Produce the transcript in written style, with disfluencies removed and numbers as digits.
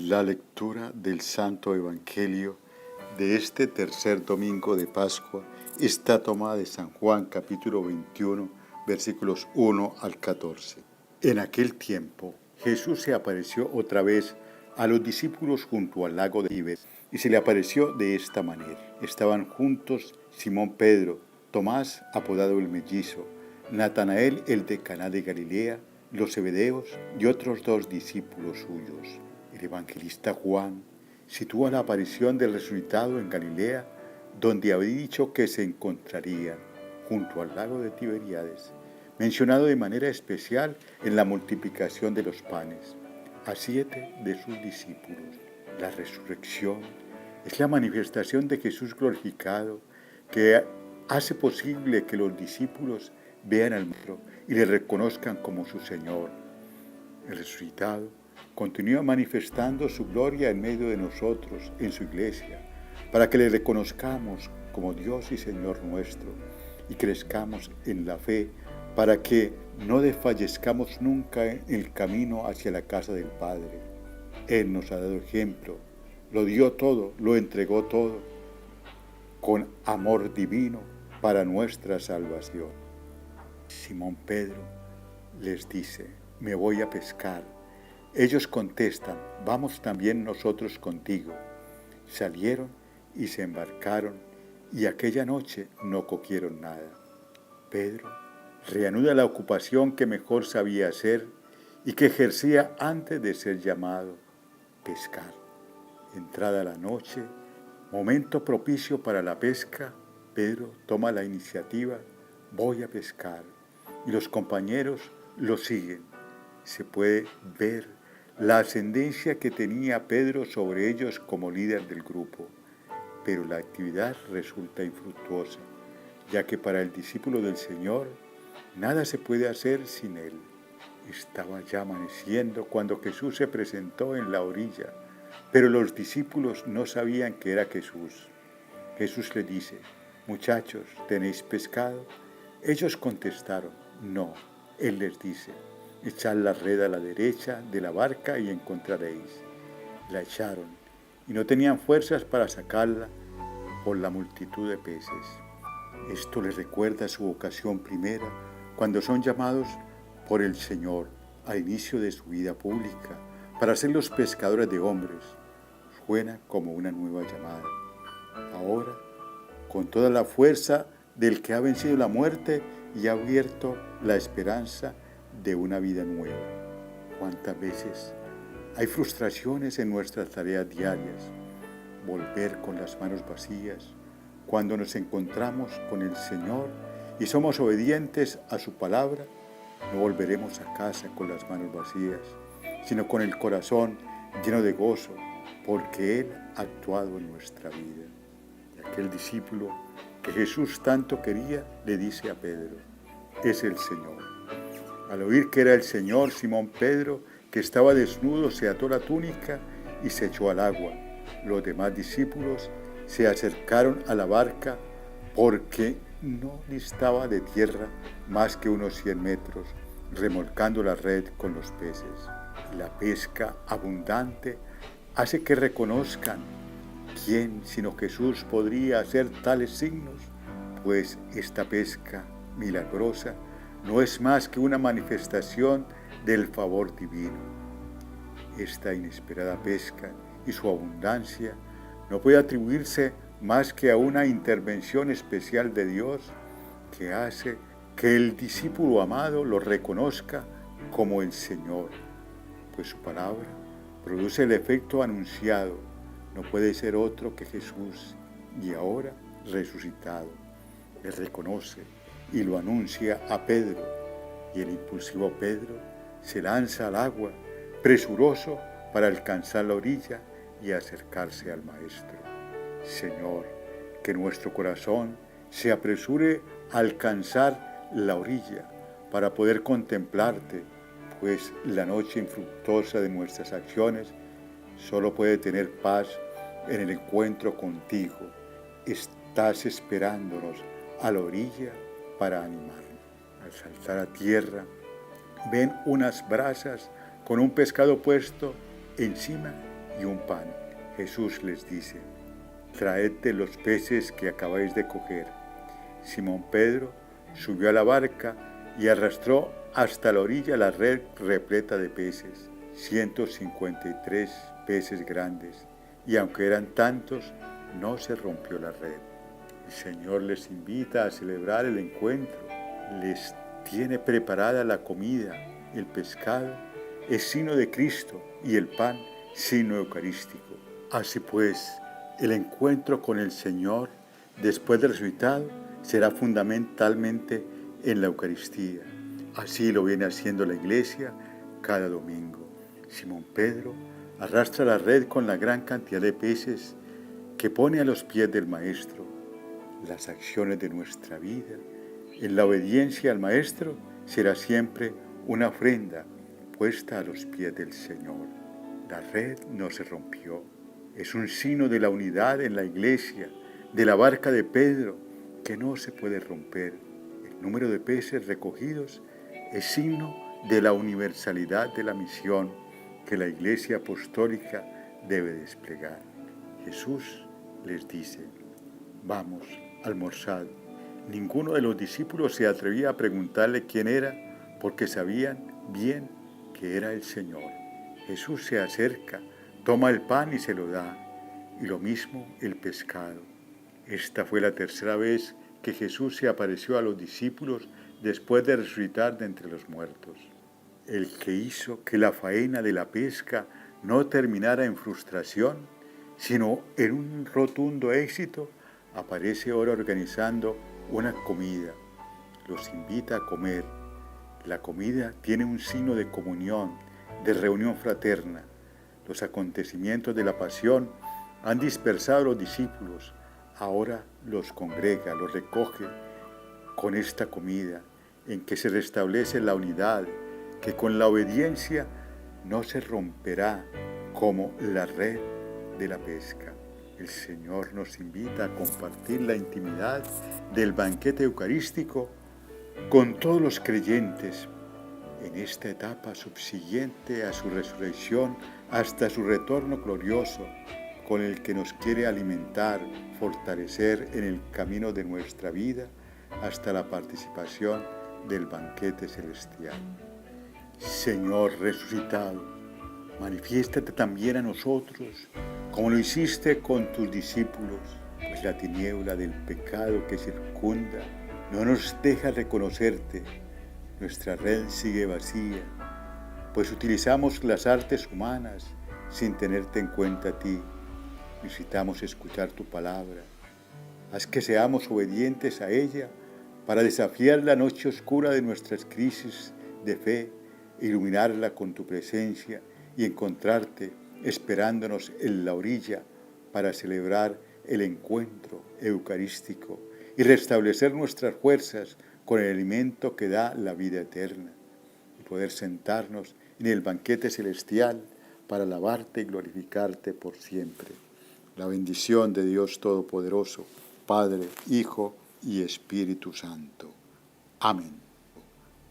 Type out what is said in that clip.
La lectura del Santo Evangelio de este tercer domingo de Pascua está tomada de San Juan capítulo 21, versículos 1 al 14. En aquel tiempo Jesús se apareció otra vez a los discípulos junto al lago de Tiberias y se le apareció de esta manera. Estaban juntos Simón Pedro, Tomás apodado el Mellizo, Natanael el de Caná de Galilea, los Zebedeos y otros dos discípulos suyos. El evangelista Juan sitúa la aparición del resucitado en Galilea, donde había dicho que se encontrarían junto al lago de Tiberíades, mencionado de manera especial en la multiplicación de los panes, a 7 de sus discípulos. La resurrección es la manifestación de Jesús glorificado que hace posible que los discípulos vean al Maestro y le reconozcan como su Señor. El resucitado continúa manifestando su gloria en medio de nosotros, en su iglesia, para que le reconozcamos como Dios y Señor nuestro y crezcamos en la fe, para que no desfallezcamos nunca en el camino hacia la casa del Padre. Él nos ha dado ejemplo, lo dio todo, lo entregó todo, con amor divino para nuestra salvación. Simón Pedro les dice: me voy a pescar. Ellos contestan: vamos también nosotros contigo. Salieron y se embarcaron, y aquella noche no cogieron nada. Pedro reanuda la ocupación que mejor sabía hacer y que ejercía antes de ser llamado: pescar. Entrada la noche, momento propicio para la pesca, Pedro toma la iniciativa: voy a pescar. Y los compañeros lo siguen. Se puede ver la ascendencia que tenía Pedro sobre ellos como líder del grupo, pero la actividad resulta infructuosa, ya que para el discípulo del Señor nada se puede hacer sin él. Estaba ya amaneciendo cuando Jesús se presentó en la orilla, pero los discípulos no sabían que era Jesús. Jesús les dice: muchachos, ¿tenéis pescado? Ellos contestaron: no. Él les dice: echad la red a la derecha de la barca y encontraréis. La echaron y no tenían fuerzas para sacarla por la multitud de peces. Esto les recuerda su vocación primera cuando son llamados por el Señor al inicio de su vida pública para ser los pescadores de hombres. Suena como una nueva llamada. Ahora, con toda la fuerza del que ha vencido la muerte y ha abierto la esperanza de una vida nueva. ¿Cuántas veces hay frustraciones en nuestras tareas diarias? Volver con las manos vacías cuando nos encontramos con el Señor y somos obedientes a su palabra. No volveremos a casa con las manos vacías, sino con el corazón lleno de gozo, porque Él ha actuado en nuestra vida. Y aquel discípulo que Jesús tanto quería le dice a Pedro: es el Señor. Al oír que era el Señor, Simón Pedro, que estaba desnudo, se ató la túnica y se echó al agua. Los demás discípulos se acercaron a la barca porque no distaba de tierra más que unos 100 metros, remolcando la red con los peces. La pesca abundante hace que reconozcan: ¿quién sino Jesús podría hacer tales signos? Pues esta pesca milagrosa no es más que una manifestación del favor divino. Esta inesperada pesca y su abundancia no puede atribuirse más que a una intervención especial de Dios que hace que el discípulo amado lo reconozca como el Señor, pues su palabra produce el efecto anunciado. No puede ser otro que Jesús, y ahora resucitado. Le reconoce y lo anuncia a Pedro, y el impulsivo Pedro se lanza al agua, presuroso para alcanzar la orilla y acercarse al Maestro. Señor, que nuestro corazón se apresure a alcanzar la orilla para poder contemplarte, pues la noche infructuosa de nuestras acciones solo puede tener paz en el encuentro contigo. Estás esperándonos a la orilla para animarnos. Al saltar a tierra, ven unas brasas con un pescado puesto encima y un pan. Jesús les dice: traedte los peces que acabáis de coger. Simón Pedro subió a la barca y arrastró hasta la orilla la red repleta de peces, 153 peces grandes, y aunque eran tantos, no se rompió la red. El Señor les invita a celebrar el encuentro, les tiene preparada la comida. El pescado es signo de Cristo y el pan signo eucarístico. Así pues, el encuentro con el Señor después del resucitado será fundamentalmente en la Eucaristía. Así lo viene haciendo la Iglesia cada domingo. Simón Pedro arrastra la red con la gran cantidad de peces que pone a los pies del Maestro. Las acciones de nuestra vida en la obediencia al Maestro será siempre una ofrenda puesta a los pies del Señor. La red no se rompió. Es un signo de la unidad en la Iglesia, de la barca de Pedro, que no se puede romper. El número de peces recogidos es signo de la universalidad de la misión que la Iglesia apostólica debe desplegar. Jesús les dice: vamos, almorzad. Ninguno de los discípulos se atrevía a preguntarle quién era, porque sabían bien que era el Señor. Jesús se acerca, toma el pan y se lo da, y lo mismo el pescado. Esta fue la tercera vez que Jesús se apareció a los discípulos después de resucitar de entre los muertos. El que hizo que la faena de la pesca no terminara en frustración, sino en un rotundo éxito, aparece ahora organizando una comida. Los invita a comer. La comida tiene un signo de comunión, de reunión fraterna. Los acontecimientos de la pasión han dispersado a los discípulos. Ahora los congrega, los recoge con esta comida en que se restablece la unidad, que con la obediencia no se romperá como la red de la pesca. El Señor nos invita a compartir la intimidad del banquete eucarístico con todos los creyentes en esta etapa subsiguiente a su resurrección hasta su retorno glorioso, con el que nos quiere alimentar, fortalecer en el camino de nuestra vida hasta la participación del banquete celestial. Señor resucitado, manifiéstate también a nosotros, como lo hiciste con tus discípulos, pues la tiniebla del pecado que circunda no nos deja reconocerte. Nuestra red sigue vacía, pues utilizamos las artes humanas sin tenerte en cuenta a ti. Necesitamos escuchar tu palabra. Haz que seamos obedientes a ella para desafiar la noche oscura de nuestras crisis de fe, iluminarla con tu presencia y encontrarte esperándonos en la orilla para celebrar el encuentro eucarístico y restablecer nuestras fuerzas con el alimento que da la vida eterna, y poder sentarnos en el banquete celestial para alabarte y glorificarte por siempre. La bendición de Dios Todopoderoso, Padre, Hijo y Espíritu Santo. Amén.